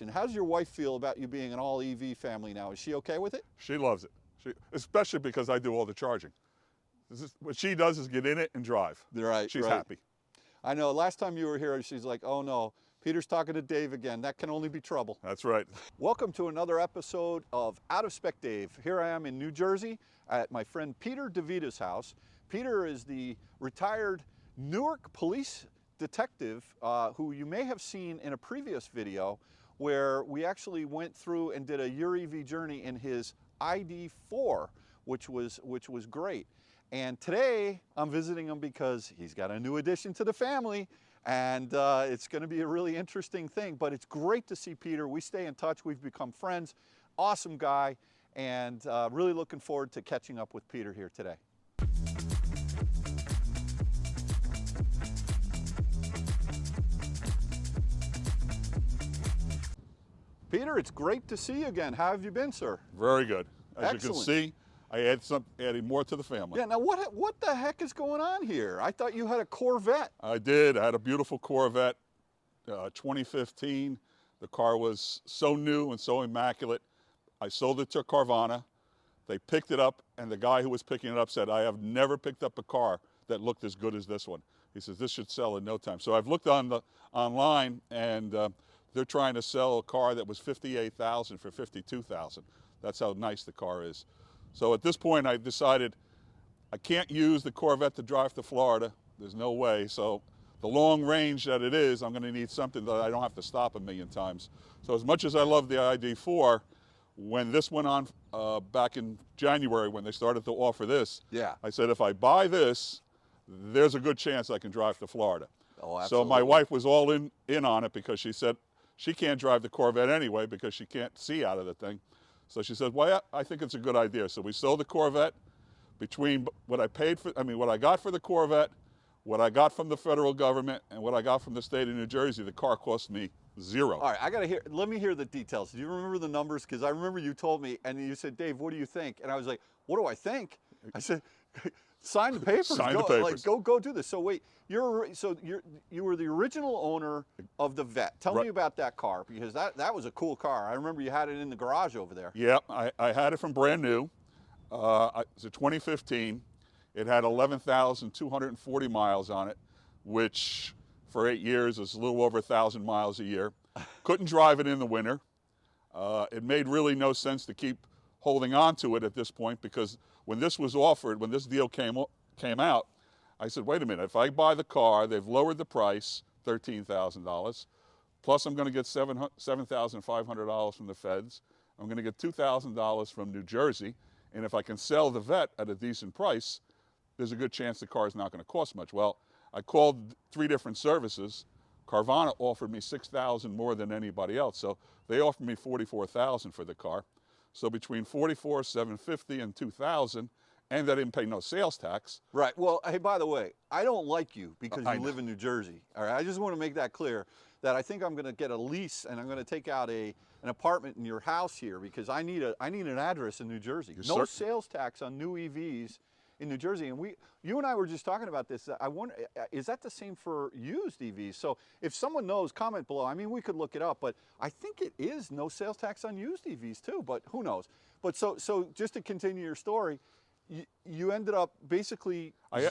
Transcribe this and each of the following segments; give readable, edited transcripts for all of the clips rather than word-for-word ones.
And how does your wife feel about you being an all EV family now? Is she okay with it? She loves it, especially because I do all the charging. What she does is get in it and drive. Right, She's right. happy. I know last time you were here, she's like, oh no, Peter's talking to Dave again. That can only be trouble. That's right. Welcome to another episode of Out of Spec Dave. Here I am in New Jersey at my friend Peter Devita's house. Peter is the retired Newark Police Detective who you may have seen in a previous video where we actually went through and did a Your EV journey in his ID4, which was great. And today I'm visiting him because he's got a new addition to the family, and it's going to be a really interesting thing. But it's great to see Peter. We stay in touch. We've become friends. Awesome guy, and really looking forward to catching up with Peter here today. Peter, it's great to see you again. How have you been, sir? Very good. As Excellent. you can see, I added more to the family. Yeah, now what the heck is going on here? I thought you had a Corvette. I did. I had a beautiful Corvette, 2015. The car was so new and so immaculate. I sold it to Carvana. They picked it up, and the guy who was picking it up said, I have never picked up a car that looked as good as this one. He says, this should sell in no time. So I've looked online, and they're trying to sell a car that was $58,000 for $52,000. That's how nice the car is. So at this point, I decided I can't use the Corvette to drive to Florida. There's no way. So the long range that it is, I'm going to need something that I don't have to stop a million times. So as much as I love the ID4, when this went on back in January, when they started to offer this, Yeah. I said, if I buy this, there's a good chance I can drive to Florida. Oh, absolutely. So my wife was all in on it because she said she can't drive the Corvette anyway because she can't see out of the thing. So she said, well, I think it's a good idea. So we sold the Corvette. Between what I got for the Corvette, what I got from the federal government, and what I got from the state of New Jersey, the car cost me $0. All right, let me hear the details. Do you remember the numbers? Because I remember you told me, and you said, Dave, what do you think? And I was like, what do I think? I said, sign the papers. Sign the papers. Like, go do this. So wait, you were the original owner of the Vet. Tell me about that car, because that was a cool car. I remember you had it in the garage over there. Yeah, I had it from brand new. It's a 2015. It had 11,240 miles on it, which for 8 years is a little over 1,000 miles a year. Couldn't drive it in the winter. It made really no sense to keep holding on to it at this point, because when this was offered, when this deal came out, I said, wait a minute, if I buy the car, they've lowered the price, $13,000, plus I'm going to get $7,500 from the feds. I'm going to get $2,000 from New Jersey, and if I can sell the Vet at a decent price, there's a good chance the car is not going to cost much. Well, I called 3 different services. Carvana offered me $6,000 more than anybody else, so they offered me $44,000 for the car. So between $44,750 and $2,000, and I didn't pay no sales tax. Right. Well, hey, by the way, I don't like you because you live in New Jersey. All right. I just want to make that clear, that I think I'm going to get a lease and I'm going to take out an apartment in your house here, because I need an address in New Jersey. No sales tax on new EVs in New Jersey. And you and I were just talking about this. I wonder, is that the same for used EVs? So if someone knows, comment below. I mean, we could look it up, but I think it is no sales tax on used EVs too, but who knows? But so just to continue your story, you ended up basically... I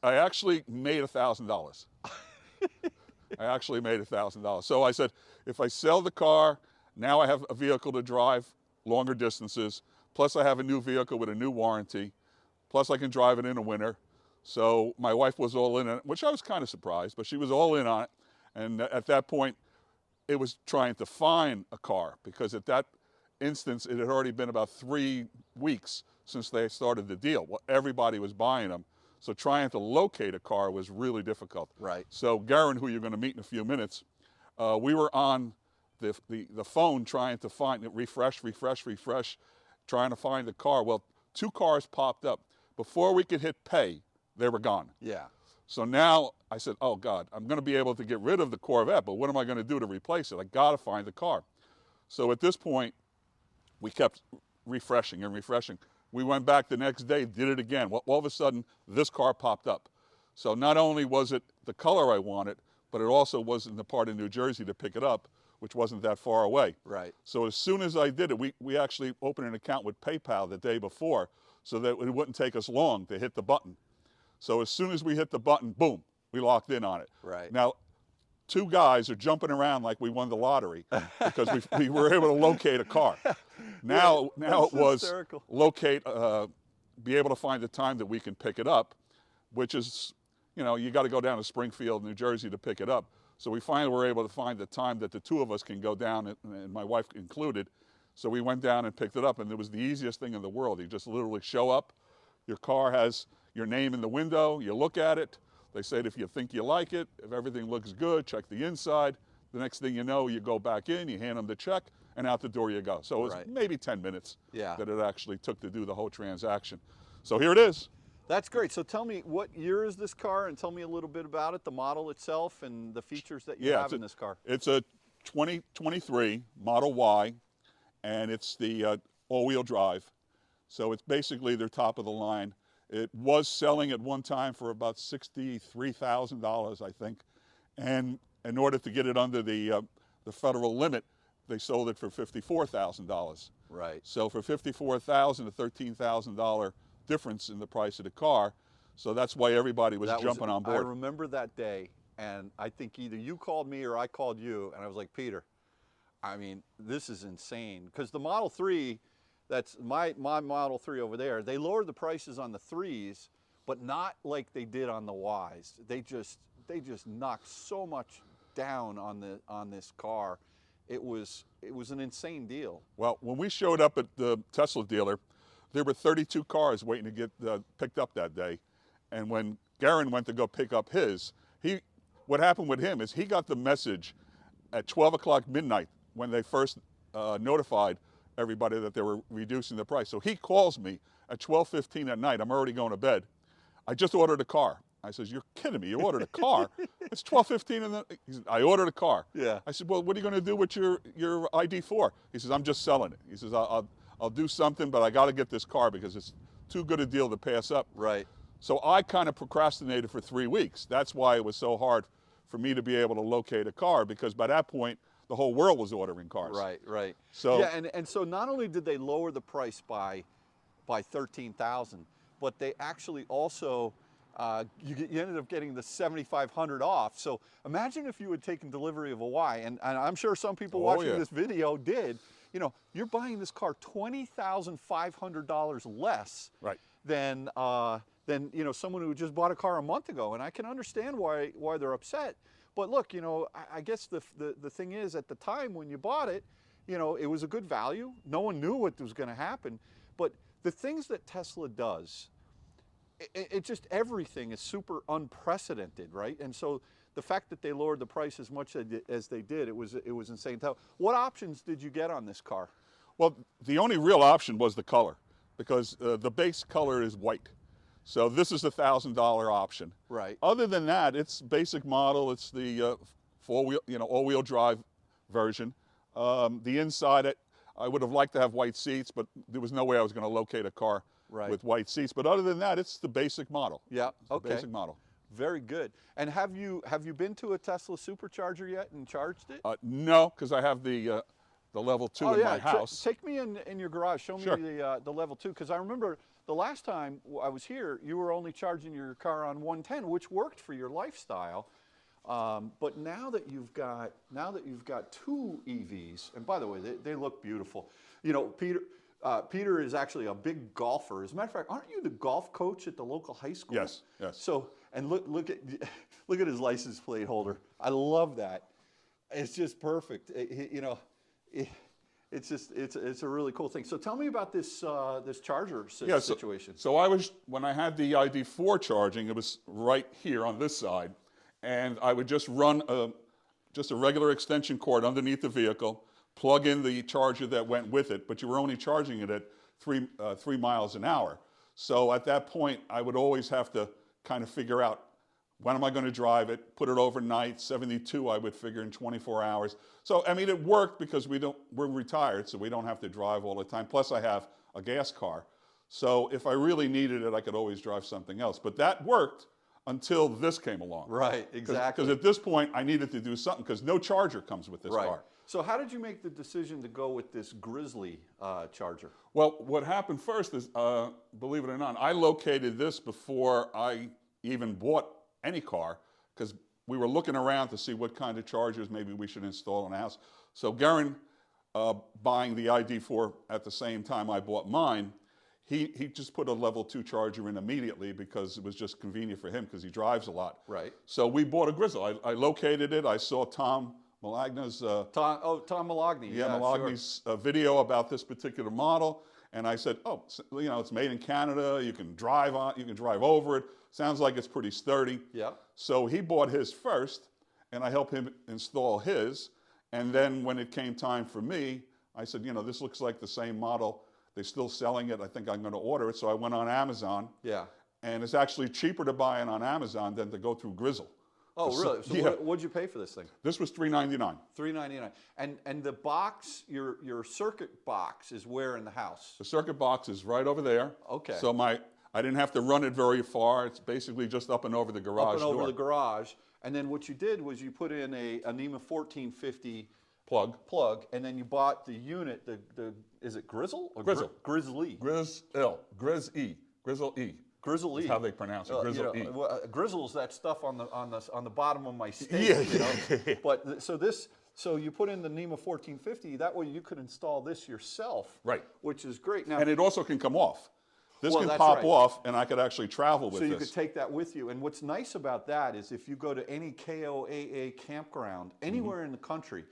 actually made $1,000. I actually made $1,000. So I said, if I sell the car, now I have a vehicle to drive longer distances, plus I have a new vehicle with a new warranty, plus I can drive it in the winter. So my wife was all in on it, which I was kind of surprised, but she was all in on it. And at that point, it was trying to find a car, because at that instance, it had already been about 3 weeks since they started the deal. Well, everybody was buying them. So trying to locate a car was really difficult. Right. So Garen, who you're going to meet in a few minutes, we were on the phone trying to find it, refresh, trying to find the car. Well, 2 cars popped up. Before we could hit pay, they were gone. Yeah. So now I said, oh God, I'm going to be able to get rid of the Corvette, but what am I going to do to replace it? I got to find the car. So at this point, we kept refreshing and refreshing. We went back the next day, did it again. Well, all of a sudden, this car popped up. So not only was it the color I wanted, but it also was in the part of New Jersey to pick it up, which wasn't that far away. Right. So as soon as I did it, we actually opened an account with PayPal the day before so that it wouldn't take us long to hit the button. So as soon as we hit the button, boom, we locked in on it. Right. Now, two guys are jumping around like we won the lottery because we were able to locate a car. Now it was hysterical. locate, be able to find the time that we can pick it up, which is, you know, you got to go down to Springfield, New Jersey to pick it up. So we finally were able to find the time that the two of us can go down, and my wife included. So we went down and picked it up, and it was the easiest thing in the world. You just literally show up, your car has your name in the window, you look at it, they say if you think you like it, if everything looks good, check the inside. The next thing you know, you go back in, you hand them the check, and out the door you go. So it was maybe 10 minutes that it actually took to do the whole transaction. So here it is. That's great. So tell me, what year is this car, and tell me a little bit about it, the model itself, and the features that you have in this car. It's a 2023 Model Y, and it's the all-wheel drive. So it's basically their top of the line. It was selling at one time for about $63,000, I think. And in order to get it under the federal limit, they sold it for $54,000. Right. So for $54,000, a $13,000 difference in the price of the car. So that's why everybody was jumping on board. I remember that day, and I think either you called me or I called you, and I was like, Peter, I mean, this is insane. Because the Model 3, that's my Model 3 over there, they lowered the prices on the 3s, but not like they did on the Ys. They just knocked so much down on this car. It was an insane deal. Well, when we showed up at the Tesla dealer, there were 32 cars waiting to get picked up that day. And when Garen went to go pick up his, what happened with him is he got the message at 12 o'clock midnight when they first notified everybody that they were reducing the price. So he calls me at 12:15 at night. I'm already going to bed. I just ordered a car. I says, you're kidding me, you ordered a car? It's 12:15 and he said, I ordered a car. Yeah. I said, well, what are you going to do with your ID4? He says, I'm just selling it. He says, I'll do something, but I got to get this car because it's too good a deal to pass up. Right. So I kind of procrastinated for 3 weeks. That's why it was so hard for me to be able to locate a car, because by that point, the whole world was ordering cars. Right, right. So yeah, and so not only did they lower the price by $13,000, but they actually also you ended up getting the $7,500 off. So imagine if you had taken delivery of a Y, and I'm sure some people watching this video did. You know, you're buying this car $20,500 less than you know, someone who just bought a car a month ago, and I can understand why they're upset. But look, you know, I guess the thing is, at the time when you bought it, you know, it was a good value. No one knew what was going to happen. But the things that Tesla does, it just, everything is super unprecedented, right? And so the fact that they lowered the price as much as they did, it was insane. What options did you get on this car? Well, the only real option was the color, because the base color is white. So this is the $1,000 option. Right. Other than that, it's basic model. It's the four-wheel, you know, all-wheel drive version. The inside, I would have liked to have white seats, but there was no way I was going to locate a car with white seats. But other than that, it's the basic model. Yeah. Okay. Basic model. Very good. And have you been to a Tesla supercharger yet and charged it? No, because I have the level 2 in my house. Take me in your garage. Show me the level 2, because I remember the last time I was here, you were only charging your car on 110, which worked for your lifestyle. But now that you've got two EVs, and by the way, they look beautiful. You know, Peter is actually a big golfer. As a matter of fact, aren't you the golf coach at the local high school? Yes, yes. So, and look at his license plate holder. I love that. It's just perfect. You know, it's a really cool thing. So tell me about this charger situation. So when I had the ID4 charging, it was right here on this side, and I would just run just a regular extension cord underneath the vehicle, plug in the charger that went with it, but you were only charging it at 3 miles an hour. So at that point, I would always have to kind of figure out, when am I going to drive it, put it overnight, 72 I would figure in 24 hours. So, I mean, it worked because we're retired, so we don't have to drive all the time. Plus, I have a gas car. So if I really needed it, I could always drive something else. But that worked until this came along. Right, exactly. Because at this point, I needed to do something, because no charger comes with this car. So how did you make the decision to go with this Grizzly Charger? Well, what happened first is, believe it or not, I located this before I even bought any car, because we were looking around to see what kind of chargers maybe we should install in the house. So Garen, buying the ID4 at the same time I bought mine, he just put a level 2 charger in immediately because it was just convenient for him because he drives a lot. Right. So we bought a Grizzle. I located it. I saw Tom Malagna's Tom Malagny. Yeah, Malagny's video about this particular model, and I said, oh, you know, it's made in Canada. You can drive on, you can drive over it. Sounds like it's pretty sturdy. Yeah. So he bought his first, and I helped him install his. And then when it came time for me, I said, you know, this looks like the same model. They're still selling it. I think I'm going to order it. So I went on Amazon. Yeah. And it's actually cheaper to buy it on Amazon than to go through Grizzle. Oh, really? So yeah. what'd you pay for this thing? This was $399. $399. And the box, your circuit box, is where in the house? The circuit box is right over there. Okay. So I didn't have to run it very far. It's basically just up and over the garage door. Up and over the garage. And then what you did was you put in a NEMA 1450 plug, and then you bought the unit, is it Grizzle? Or Grizzle. Grizzly. Grizzle. Grizzle E. Grizzle E. That's how they pronounce it. Grizzle E. Grizzle's that stuff on the bottom of my steak. Yeah. You know? But so you put in the NEMA 1450. That way you could install this yourself. Right. Which is great. Now, and it also can come off. This Well, can that's pop right. off, and I could actually travel with so this. you could take that with you. And what's nice about that is if you go to any KOAA campground anywhere in the country,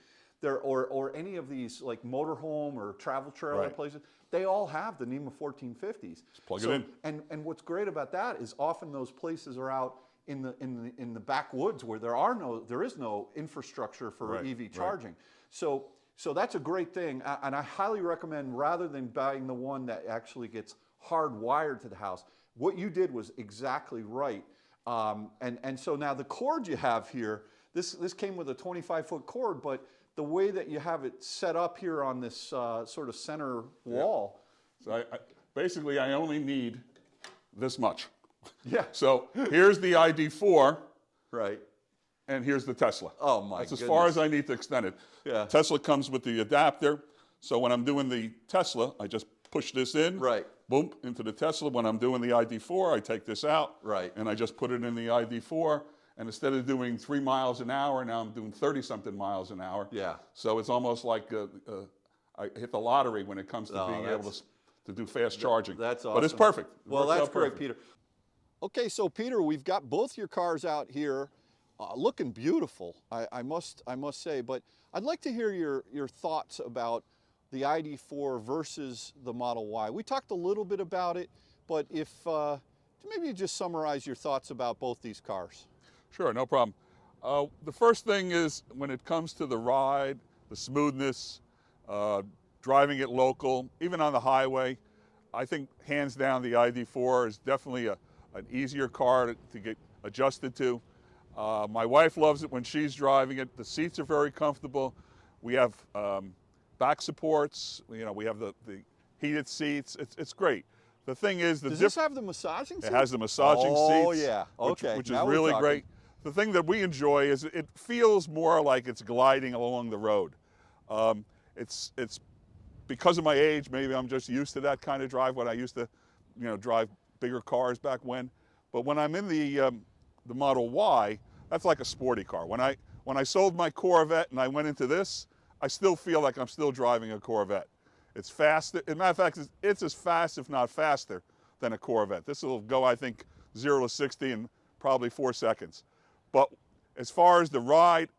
or any of these like motorhome or travel trailer Right. places, they all have the NEMA 1450s. Just plug it in. And what's great about that is often those places are out in the backwoods where there is no infrastructure for Right, EV right. charging. So that's a great thing, and I highly recommend, rather than buying the one that actually gets hardwired to the house, what you did was exactly right. And so now the cord you have here, this came with a 25-foot cord, but the way that you have it set up here on this sort of center wall. So basically, I only need this much. Yeah. So here's the ID4, Right. and here's the Tesla. Oh, my That's goodness. as far as I need to extend it. Yeah. Tesla comes with the adapter. So when I'm doing the Tesla, I just push this in. Right. Boom, into the Tesla. When I'm doing the ID4, I take this out. Right. And I just put it in the ID4. And instead of doing 3 miles an hour, now I'm doing 30-something miles an hour. Yeah. So it's almost like I hit the lottery when it comes to being able to do fast charging. That's awesome. But it's perfect. It Well, works that's out great, perfect. Peter. Okay, so Peter, we've got both your cars out here, looking beautiful, I must say. But I'd like to hear your thoughts about the ID4 versus the Model Y. We talked a little bit about it, but if maybe you just summarize your thoughts about both these cars. Sure, no problem. The first thing is when it comes to the ride, the smoothness, driving it local, even on the highway, I think hands down the ID4 is definitely an easier car to get adjusted to. My wife loves it when she's driving it. The seats are very comfortable. We have back supports. You know, we have the heated seats. It's great. The thing is, Does this have the massaging seats? It has the massaging seats. Oh yeah, okay. Which is Now we're really talking. great. The thing that we enjoy is it feels more like it's gliding along the road. It's because of my age, maybe I'm just used to that kind of drive. When I used to, drive bigger cars back when. But when I'm in the Model Y, that's like a sporty car. When I sold my Corvette and I went into this, I still feel like I'm still driving a Corvette. It's faster. As a matter of fact, it's as fast, if not faster, than a Corvette. This will go, I think, 0 to 60 in probably 4 seconds. But as far as the ride,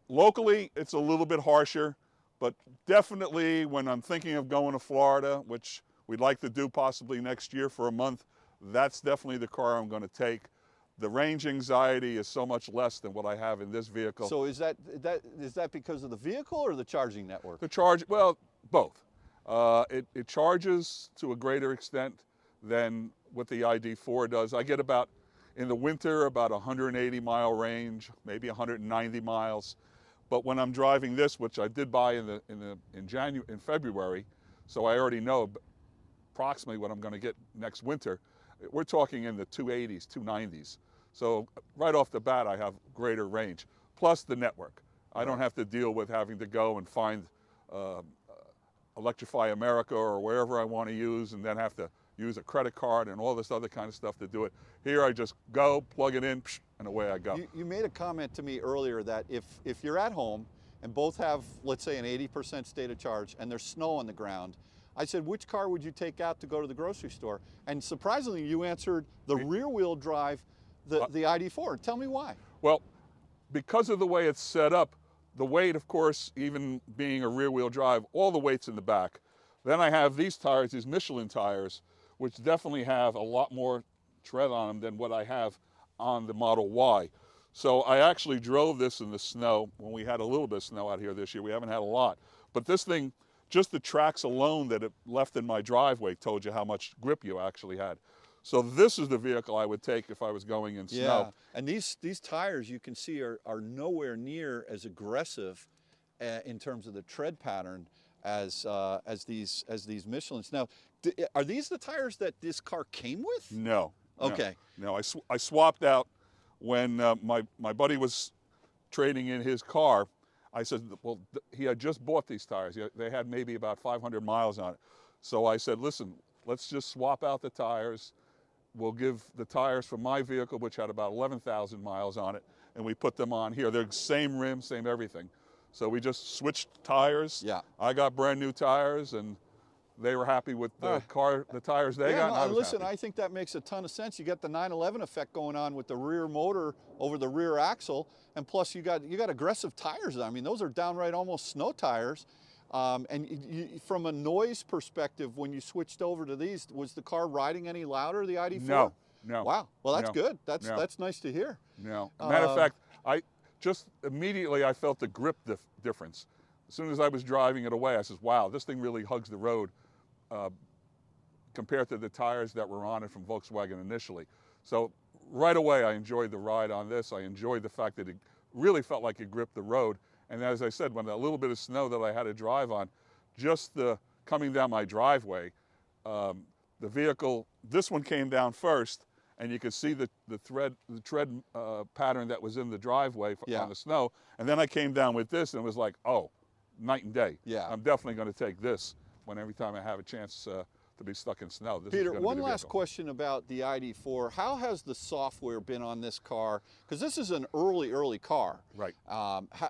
locally, it's a little bit harsher. But definitely when I'm thinking of going to Florida, which we'd like to do possibly next year for a month, that's definitely the car I'm going to take. The range anxiety is so much less than what I have in this vehicle. So is that because of the vehicle or the charging network? The charge, well, both. It charges to a greater extent than what the ID4 does. I get about, in the winter, about 180 mile range, maybe 190 miles. But when I'm driving this, which I did buy in February, so I already know approximately what I'm going to get next winter, we're talking in the 280s, 290s. So right off the bat, I have greater range. Plus the network. I don't have to deal with having to go and find Electrify America or wherever I want to use, and then have to use a credit card and all this other kind of stuff to do it. Here I just go, plug it in, and away I go. You made a comment to me earlier that if you're at home and both have, let's say, an 80% state of charge and there's snow on the ground, I said, which car would you take out to go to the grocery store? And surprisingly, you answered the rear-wheel drive, the ID4. Tell me why. Well, because of the way it's set up, the weight, of course, even being a rear-wheel drive, all the weight's in the back. Then I have these tires, these Michelin tires, which definitely have a lot more tread on them than what I have on the Model Y. So I actually drove this in the snow when we had a little bit of snow out here this year. We haven't had a lot. But this thing, just the tracks alone that it left in my driveway told you how much grip you actually had. So this is the vehicle I would take if I was going in snow. And these tires you can see are nowhere near as aggressive in terms of the tread pattern as these Michelins. Now, are these the tires that this car came with? No. Okay. No, I swapped out when my buddy was trading in his car. I said, well, he had just bought these tires. They had maybe about 500 miles on it. So I said, listen, let's just swap out the tires. We'll give the tires for my vehicle, which had about 11,000 miles on it, and we put them on here. They're same rim, same everything. So we just switched tires. Yeah. I got brand new tires, and they were happy with the tires they got. And I was listen, happy. I think that makes a ton of sense. You got the 911 effect going on with the rear motor over the rear axle, and plus you got aggressive tires. I mean, those are downright almost snow tires. And from a noise perspective, when you switched over to these, was the car riding any louder, the ID4? No, no. Wow, well that's no, good. That's no. nice to hear. No. Matter of fact, I just immediately I felt the grip difference. As soon as I was driving it away, I said, wow, this thing really hugs the road compared to the tires that were on it from Volkswagen initially. So right away, I enjoyed the ride on this. I enjoyed the fact that it really felt like it gripped the road. And as I said, when that little bit of snow that I had to drive on, just the coming down my driveway, the vehicle, this one came down first, and you could see the tread pattern that was in the driveway on the snow. And then I came down with this, and it was like, oh, night and day. Yeah. I'm definitely going to take this every time I have a chance to be stuck in snow. Peter, one last question about the ID4. How has the software been on this car? Because this is an early car. Right.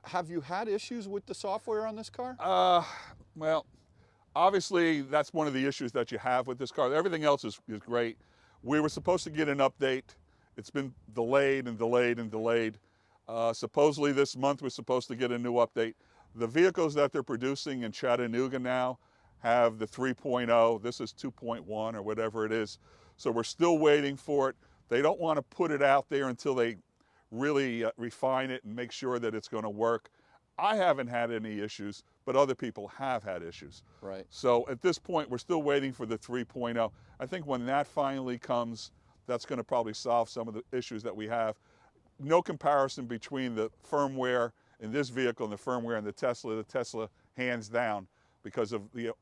Have you had issues with the software on this car? Well, obviously that's one of the issues that you have with this car. Everything else is great. We were supposed to get an update. It's been delayed and delayed and delayed. Supposedly this month we're supposed to get a new update. The vehicles that they're producing in Chattanooga now have the 3.0. This is 2.1 or whatever it is. So we're still waiting for it. They don't want to put it out there until they really refine it and make sure that it's going to work. I haven't had any issues, but other people have had issues. Right. So at this point, we're still waiting for the 3.0. I think when that finally comes, that's going to probably solve some of the issues that we have. No comparison between the firmware in this vehicle and the firmware in the Tesla. The Tesla, hands down, because of the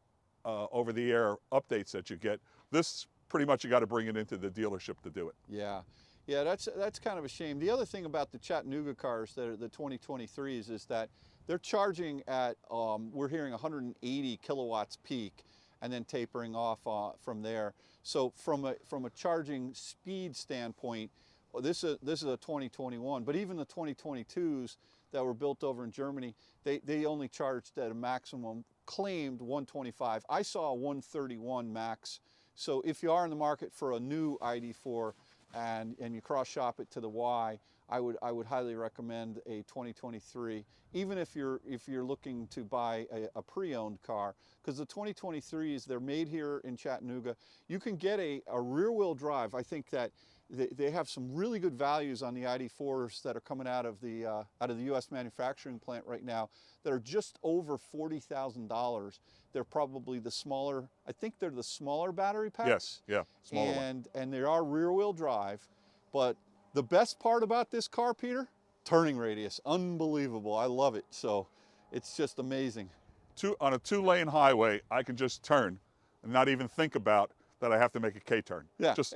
over-the-air updates that you get. This, pretty much you got to bring it into the dealership to do it. Yeah. Yeah, that's kind of a shame. The other thing about the Chattanooga cars that are the 2023s is that they're charging at, we're hearing 180 kilowatts peak and then tapering off from there. So from a charging speed standpoint, this is a 2021, but even the 2022s that were built over in Germany, they only charged at a maximum claimed 125. I saw a 131 max. So if you are in the market for a new ID4 and you cross shop it to the Y, I would highly recommend a 2023, even if you're looking to buy a pre-owned car, because the 2023s, they're made here in Chattanooga. You can get a rear-wheel drive. I think that they have some really good values on the ID4s that are coming out of the U.S. manufacturing plant right now that are just over $40,000. They're probably the smaller, I think they're the smaller battery packs. Yes, yeah, smaller one. And they are rear-wheel drive. But the best part about this car, Peter, turning radius, unbelievable. I love it. So it's just amazing. On a 2-lane highway, I can just turn and not even think about that I have to make a K-turn. Yeah, Just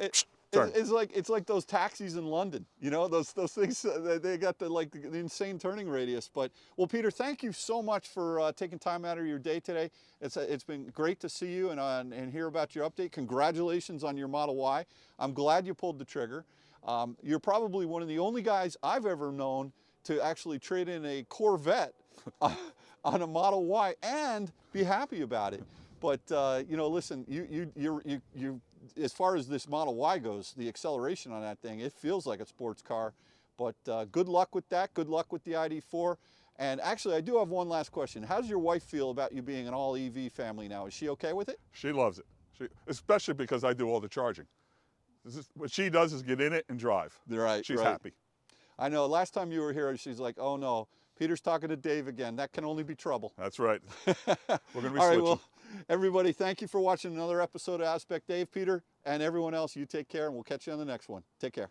Turn. It's like those taxis in London, you know, those things. They got the insane turning radius. But well, Peter, thank you so much for taking time out of your day today. It's been great to see you and hear about your update. Congratulations on your Model Y. I'm glad you pulled the trigger. You're probably one of the only guys I've ever known to actually trade in a Corvette on a Model Y and be happy about it. But you know, listen, you as far as this Model Y goes, the acceleration on that thing, it feels like a sports car. But good luck with that. Good luck with the ID4. And actually, I do have one last question. How does your wife feel about you being an all EV family now? Is she okay with it? She loves it, especially because I do all the charging. What she does is get in it and drive. Right. She's happy. I know. Last time you were here, she's like, "Oh no, Peter's talking to Dave again. That can only be trouble." That's right. We're going to be All right, switching. well, everybody, thank you for watching another episode of Aspect Dave, Peter, and everyone else. You take care, and we'll catch you on the next one. Take care.